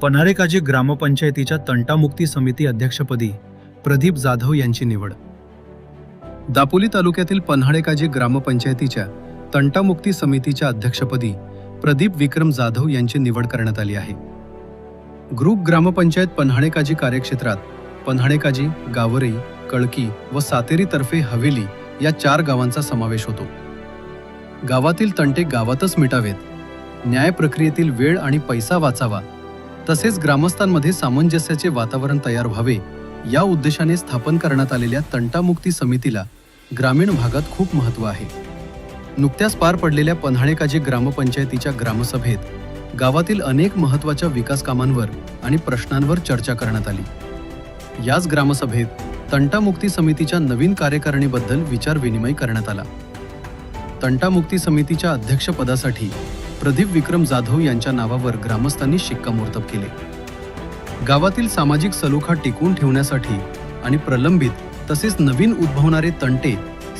पन्हाळेकाजी ग्रामपंचायतीच्या तंटामुक्ती समिती अध्यक्षपदी प्रदीप जाधव यांची निवड। दापोली तालुक्यातील पन्हाळेकाजी ग्रामपंचायतीच्या तंटामुक्ती समितीच्या अध्यक्षपदी प्रदीप विक्रम जाधव यांची निवड करण्यात आली आहे। ग्रुप ग्रामपंचायत पन्हाळेकाजी कार्यक्षेत्रात पन्हाळेकाजी, गावरई, कळकी व सातेरी तर्फे हवेली या 4 गावांचा समावेश होतो। गावातील तंटे गावातच मिटावेत, न्याय प्रक्रियेतील वेळ आणि पैसा वाचावा, तसेच ग्रामस्थांमध्ये सामंजस्याचे वातावरण तयार व्हावे या उद्देशाने स्थापन करण्यात आलेल्या तंटामुक्ती समितीला ग्रामीण भागात खूप महत्त्व आहे। नुकत्याच पार पडलेल्या पन्हाळेकाजी ग्रामपंचायतीच्या ग्रामसभेत गावातील अनेक महत्त्वाच्या विकास कामांवर आणि प्रश्नांवर चर्चा करण्यात आली। याच ग्रामसभेत तंटामुक्ती समितीच्या नवीन कार्यकारिणीबद्दल विचारविनिमय करण्यात आला। तंटामुक्ती समितीच्या अध्यक्षपदासाठी प्रदीप विक्रम जाधव यांच्या नावावर ग्रामस्थांनी शिक्कामोर्तब केले। गावातील सामाजिक सलोखा टिकवून ठेवण्यासाठी आणि प्रलंबित तसेच नवीन उद्भवणारे तंटे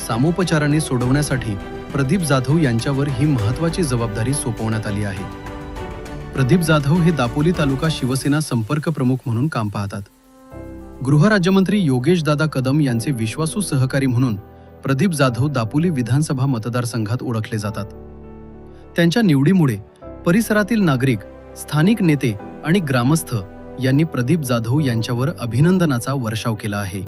सामोपचाराने सोडवण्यासाठी प्रदीप जाधव यांच्यावर ही महत्त्वाची जबाबदारी सोपवण्यात आली आहे। प्रदीप जाधव हे दापोली तालुका शिवसेना संपर्क प्रमुख म्हणून काम पाहतात। गृहराज्यमंत्री योगेश दादा कदम यांचे विश्वासू सहकारी म्हणून प्रदीप जाधव दापोली विधानसभा मतदारसंघात ओळखले जातात। त्यांच्या निवडीमुळे परिसरातील नागरिक, स्थानिक नेते आणि ग्रामस्थ यांनी प्रदीप जाधव यांच्यावर अभिनंदनाचा वर्षाव केला आहे।